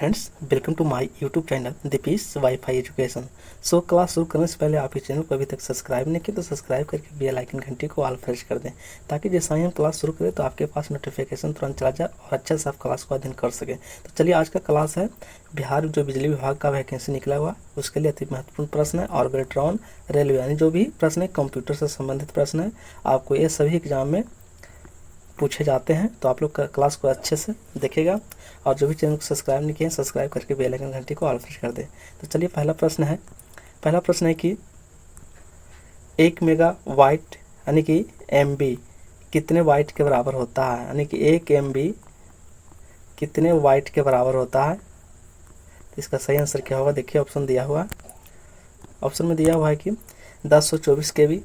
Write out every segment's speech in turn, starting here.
Friends, welcome to my YouTube channel Deepish WiFi education. So class शुरू करने से पहले आप इस चैनल को अभी तक सब्सक्राइब नहीं किया तो सब्सक्राइब करके बेल आइकन घंटी को ऑल प्रेस कर दें, ताकि जैसा ही हम क्लास शुरू करें तो आपके पास नोटिफिकेशन तुरंत चला जाए और अच्छे से आप क्लास को अध्ययन कर सकें। तो चलिए, आज का क्लास है बिहार जो बिजली विभाग का वैकेंसी निकला हुआ, उसके लिए अति महत्वपूर्ण प्रश्न है। और बेल्ट्रॉन रेलवे यानी जो भी प्रश्न है कंप्यूटर से संबंधित प्रश्न है, आपको ये सभी एग्जाम में पूछे जाते हैं। तो आप लोग क्लास को अच्छे से देखिएगा और जो भी चैनल को सब्सक्राइब नहीं किए हैं सब्सक्राइब करके बेल आइकन घंटी को ऑल प्रेस कर दें। तो चलिए, पहला प्रश्न है कि 1 मेगावाट यानी कि MB कितने वाट के बराबर होता है, यानी कि 1 MB कितने वाट के बराबर होता है। तो इसका सही आंसर क्या होगा, देखिए ऑप्शन दिया हुआ है। ऑप्शन में दिया हुआ है कि 1024 KB,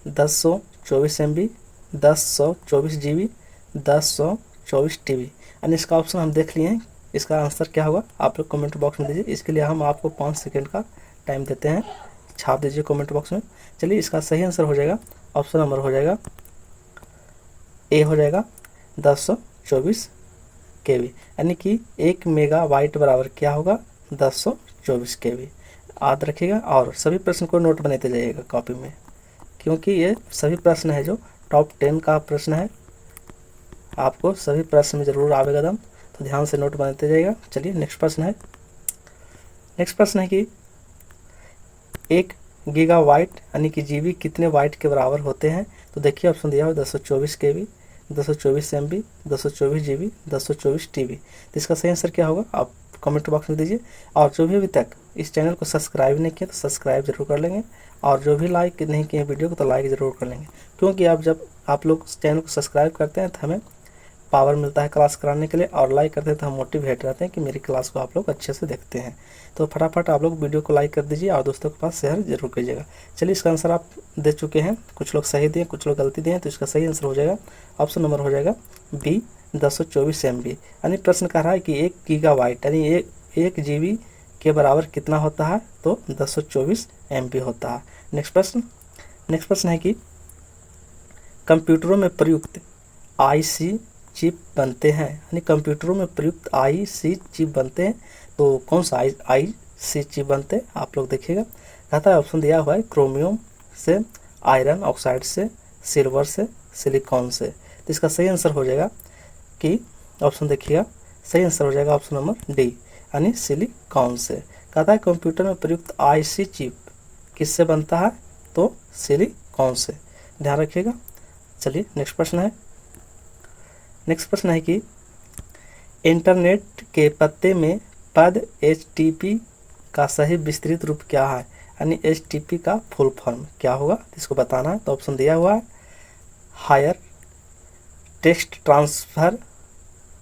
1024 MB, 1024 GB, 1024 TB। यानी इसका ऑप्शन हम देख लिए हैं। इसका आंसर क्या होगा आप लोग कमेंट बॉक्स में दीजिए। इसके लिए हम आपको 5 सेकंड का टाइम देते हैं, छाप दीजिए कमेंट बॉक्स में। चलिए, इसका सही आंसर हो जाएगा ऑप्शन नंबर हो जाएगा ए, हो जाएगा 1024 KB। यानी कि 1 मेगावाट बराबर क्या होगा 1024 KB। याद रखिएगा और सभी प्रश्न को नोट बनाते जाइएगा कॉपी में, क्योंकि ये सभी प्रश्न है जो टॉप 10 का प्रश्न है। आपको सभी प्रश्न में जरूर आवेगा दम, तो ध्यान से नोट बनाते जाइएगा। चलिए, नेक्स्ट प्रश्न है कि 1 गीगावाट यानी कि GB कितने वाट के बराबर होते हैं। तो देखिए ऑप्शन दिया हुआ 1024 KB, 1024 MB, 1024 GB, 1024 TB। तो इसका सही आंसर क्या होगा आप कमेंट बॉक्स में दीजिए। और जो भी अभी तक इस चैनल को सब्सक्राइब नहीं किया तो सब्सक्राइब जरूर कर लेंगे, और जो भी लाइक नहीं किए वीडियो को तो लाइक ज़रूर कर लेंगे, क्योंकि जब आप लोग चैनल को सब्सक्राइब करते हैं तो हमें पावर मिलता है क्लास कराने के लिए, और लाइक करते हैं तो हम मोटिवेट रहते हैं कि मेरी क्लास को आप लोग अच्छे से देखते हैं। तो फटाफट आप लोग वीडियो को लाइक कर दीजिए और दोस्तों के पास शेयर जरूर कीजिएगा। चलिए, इसका आंसर आप दे चुके हैं, कुछ लोग सही दिए कुछ लोग गलती दिए, तो इसका सही आंसर हो जाएगा ऑप्शन नंबर हो जाएगा B, 1024 MB। यानी प्रश्न कह रहा है कि 1 गीगावाट यानी 1 GB के बराबर कितना होता है, तो 1024 MB होता है। नेक्स्ट प्रश्न है कि कंप्यूटरों में प्रयुक्त IC चिप बनते हैं, यानी कंप्यूटरों में प्रयुक्त IC चिप बनते हैं, तो कौन सा IC चिप बनते हैं आप लोग देखिएगा। कहता है ऑप्शन दिया हुआ है क्रोमियम से, आयरन ऑक्साइड से, सिल्वर से, सिलिकॉन से। तो इसका सही आंसर हो जाएगा कि ऑप्शन देखिएगा, सही आंसर हो जाएगा ऑप्शन नंबर D, यानी सिलिकॉन से। कहता है कंप्यूटर में प्रयुक्त IC चिप किससे बनता है, तो सिलिकॉन से, ध्यान रखिएगा। चलिए, नेक्स्ट प्रश्न है कि इंटरनेट के पते में पद HTTP का सही विस्तृत रूप क्या है, यानी HTTP का फुल फॉर्म क्या होगा, इसको बताना है। तो ऑप्शन दिया हुआ है hypertext transfer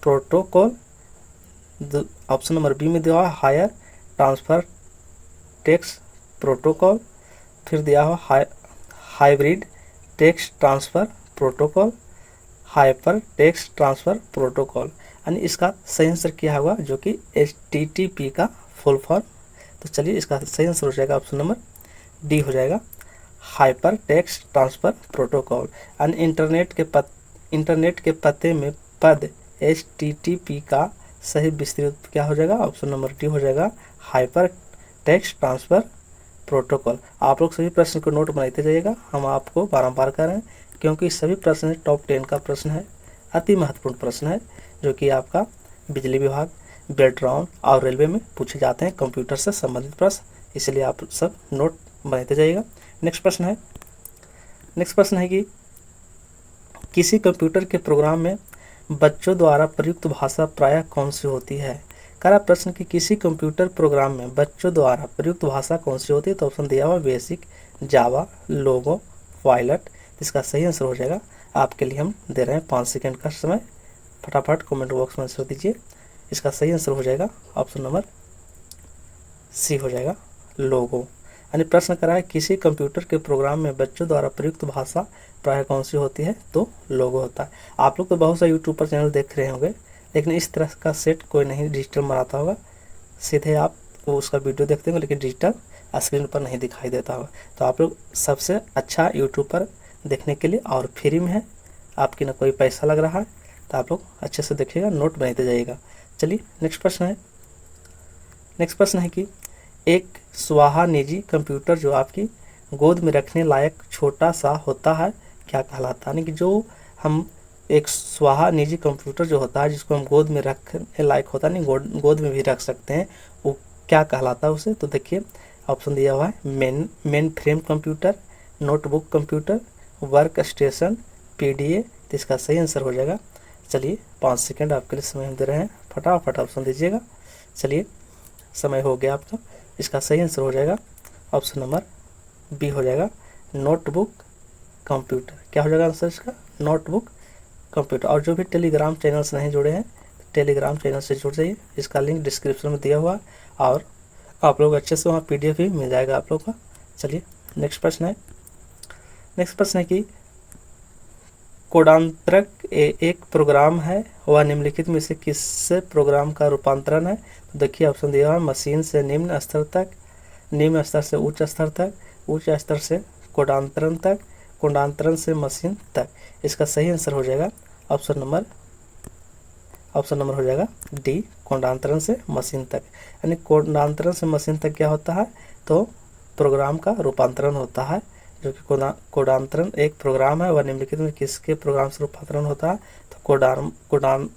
protocol, option number B में दिया हुआ हायर ट्रांसफर टेक्स्ट प्रोटोकॉल, फिर दिया हुआ hybrid text transfer protocol, hyper text transfer protocol. यानी इसका सही आंसर क्या होगा, जो कि HTTP का फुल फॉर्म। तो चलिए, इसका सही आंसर हो जाएगा ऑप्शन नंबर D हो जाएगा हाइपर टेक्स्ट ट्रांसफ़र प्रोटोकॉल। यानी इंटरनेट के पते में पद HTTP का सही विस्तृत क्या हो जाएगा, ऑप्शन नंबर D हो जाएगा हाइपर टेक्स्ट ट्रांसफ़र प्रोटोकॉल। आप लोग सभी प्रश्न को नोट बनाते जाइएगा, हम आपको बारंबार कर रहे हैं, क्योंकि सभी प्रश्न टॉप 10 का प्रश्न है, अति महत्वपूर्ण प्रश्न है, जो कि आपका बिजली विभाग, बेल्ट्रॉन और रेलवे में पूछे जाते हैं कंप्यूटर से संबंधित प्रश्न, इसलिए आप सब नोट बनाते जाइएगा। नेक्स्ट प्रश्न है कि किसी कंप्यूटर के प्रोग्राम में बच्चों द्वारा प्रयुक्त भाषा प्रायः कौन सी होती है। करा प्रश्न कि किसी कंप्यूटर प्रोग्राम में बच्चों द्वारा प्रयुक्त भाषा कौन सी होती है। तो ऑप्शन दिया हुआ बेसिक, जावा, लोगो, पायलट। इसका सही आंसर हो जाएगा, आपके लिए हम दे रहे हैं 5 सेकंड का समय, फटाफट कमेंट बॉक्स में आंसर दीजिए। इसका सही आंसर हो जाएगा ऑप्शन नंबर C हो जाएगा लोगो। यानी प्रश्न करा है किसी कंप्यूटर के प्रोग्राम में बच्चों द्वारा प्रयुक्त भाषा प्रायः कौन सी होती है, तो लोगो होता है। आप लोग तो बहुत सा यूट्यूब पर चैनल देख रहे होंगे, लेकिन इस तरह का सेट कोई नहीं डिजिटल बनाता होगा, सीधे आप वो उसका वीडियो देखते होंगे, लेकिन डिजिटल स्क्रीन पर नहीं दिखाई देता होगा। तो आप लोग सबसे अच्छा यूट्यूब पर देखने के लिए, और फ्री में है, आपकी ना कोई पैसा लग रहा है, तो आप लोग अच्छे से देखिएगा, नोट बनाते जाइएगा। चलिए, नेक्स्ट प्रश्न है नेक्स्ट प्रश्न है कि एक स्वाहा निजी कंप्यूटर जो आपकी गोद में रखने लायक छोटा सा होता है क्या कहलाता है। यानी कि जो हम एक स्वाहा निजी कंप्यूटर जो होता है जिसको हम गोद में रखने लायक होता है, नहीं गोद में भी रख सकते हैं, वो क्या कहलाता है उसे। तो देखिए ऑप्शन दिया हुआ है main frame computer, notebook computer, work station, PDA. तो इसका सही आंसर हो जाएगा, चलिए 5 सेकंड आपके लिए समय हम दे रहे हैं, फटाफट ऑप्शन दीजिएगा। चलिए समय हो गया आपका, इसका सही आंसर हो जाएगा ऑप्शन नंबर बी हो जाएगा नोटबुक कंप्यूटर। क्या हो जाएगा आंसर इसका, नोटबुक कंप्यूटर। और जो भी टेलीग्राम चैनल से नहीं जुड़े हैं टेलीग्राम चैनल से जुड़ जाइए, इसका लिंक डिस्क्रिप्शन में दिया हुआ है और आप लोग अच्छे से वहाँ पीडीएफ भी मिल जाएगा आप लोग का। चलिए नेक्स्ट प्रश्न है कि कोडांतरक एक प्रोग्राम है, वह निम्नलिखित में से किस प्रोग्राम का रूपांतरण है। तो देखिए ऑप्शन दिया हुआ है मशीन से निम्न स्तर तक, निम्न स्तर से उच्च स्तर तक, उच्च स्तर से कोडांतरण तक, कोडांतरण से मशीन तक। इसका सही आंसर हो जाएगा ऑप्शन नंबर हो जाएगा डी, कोडांतरण से मशीन तक। यानी कोडांतरण से मशीन तक क्या होता है, तो प्रोग्राम का रूपांतरण होता है, जो कि कोडांतरण एक प्रोग्राम है, वह निम्नलिखित में किसके प्रोग्राम से रूपांतरण होता है, तो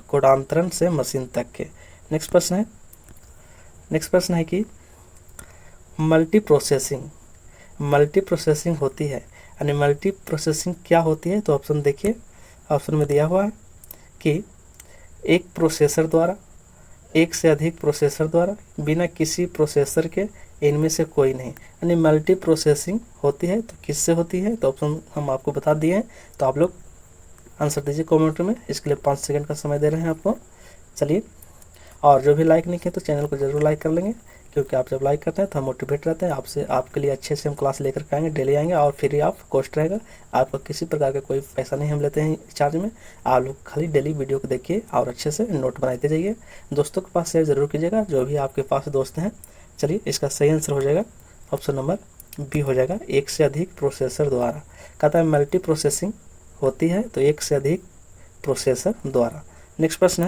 कोडांतरण से मशीन तक के। नेक्स्ट प्रश्न है कि मल्टी प्रोसेसिंग होती है, यानी मल्टी प्रोसेसिंग क्या होती है। तो ऑप्शन देखिए, ऑप्शन में दिया हुआ है कि एक प्रोसेसर द्वारा, एक से अधिक प्रोसेसर द्वारा, बिना किसी प्रोसेसर के, इनमें से कोई नहीं। यानी मल्टी प्रोसेसिंग होती है तो किससे होती है, तो ऑप्शन हम आपको बता दिए हैं, तो आप लोग आंसर दीजिए कमेंट में। इसके लिए 5 सेकंड का समय दे रहे हैं आपको। चलिए, और जो भी लाइक नहीं किए तो चैनल को जरूर लाइक कर लेंगे, क्योंकि आप जब लाइक करते हैं तो हम मोटिवेट रहते हैं, आपके लिए अच्छे से हम क्लास लेकर के आएंगे, डेली आएंगे और फ्री ऑफ कॉस्ट रहेगा। आपका किसी प्रकार का कोई पैसा नहीं हम लेते हैं चार्ज में। आप लोग खाली डेली वीडियो को देखिए और अच्छे से नोट बनाते जाइए। दोस्तों के पास शेयर जरूर कीजिएगा, जो भी आपके पास दोस्त हैं। चलिए, इसका सही आंसर हो जाएगा ऑप्शन नंबर बी हो जाएगा, एक से अधिक प्रोसेसर द्वारा। कहता है मल्टी प्रोसेसिंग होती है तो एक से अधिक प्रोसेसर द्वारा। नेक्स्ट प्रश्न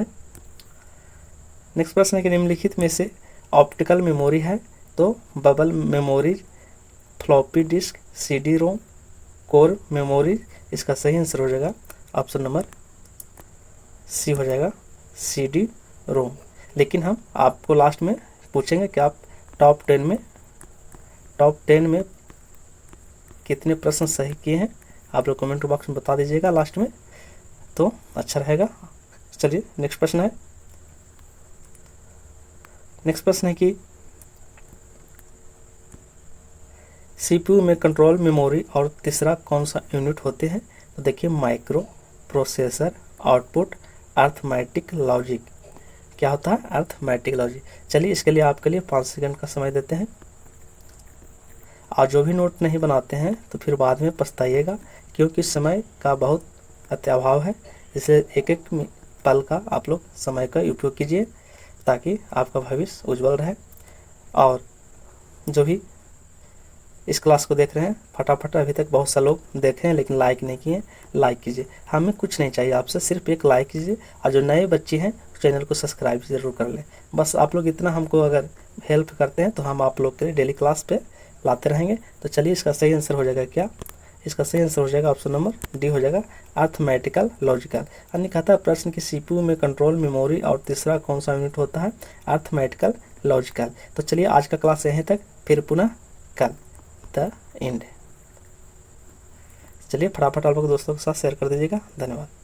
है कि निम्नलिखित में से ऑप्टिकल मेमोरी है, तो bubble memory, floppy disk, CD ROM, core memory. इसका सही आंसर हो जाएगा ऑप्शन नंबर सी हो जाएगा, सीडी रोम। लेकिन हम आपको लास्ट में पूछेंगे कि आप टॉप 10 में कितने प्रश्न सही किए हैं, आप लोग कमेंट बॉक्स में बता दीजिएगा लास्ट में, तो अच्छा रहेगा। चलिए नेक्स्ट प्रश्न है कि सीपीयू में कंट्रोल मेमोरी और तीसरा कौन सा यूनिट होते हैं। तो देखिए micro processor, output, arithmetic logic. क्या होता है, अर्थमेटिक लॉजिक। चलिए, इसके लिए आपके लिए 5 सेकंड का समय देते हैं। और जो भी नोट नहीं बनाते हैं तो फिर बाद में पछताइएगा, क्योंकि समय का बहुत अत्याभाव है, इसलिए एक एक पल का आप लोग समय का उपयोग कीजिए ताकि आपका भविष्य उज्जवल रहे। और जो भी इस क्लास को देख रहे हैं फटाफट, अभी तक बहुत से लोग देखे हैं लेकिन लाइक नहीं किए, लाइक कीजिए। हमें कुछ नहीं चाहिए आपसे, सिर्फ एक लाइक कीजिए। और जो नए बच्चे हैं चैनल को सब्सक्राइब जरूर कर लें। बस आप लोग इतना हमको अगर हेल्प करते हैं तो हम आप लोग के लिए डेली क्लास पे लाते रहेंगे। तो चलिए, इसका सही आंसर हो जाएगा क्या, इसका सही आंसर हो जाएगा ऑप्शन नंबर डी हो जाएगा, अर्थमेटिकल लॉजिकल। अन्य कहता है प्रश्न की सीपीयू में कंट्रोल मेमोरी और तीसरा कौन सा यूनिट होता है, अर्थमेटिकल लॉजिकल। तो चलिए, आज का क्लास यहीं तक, फिर पुनः कल द एंड। चलिए फटाफट आप लोग दोस्तों के साथ शेयर कर दीजिएगा। धन्यवाद।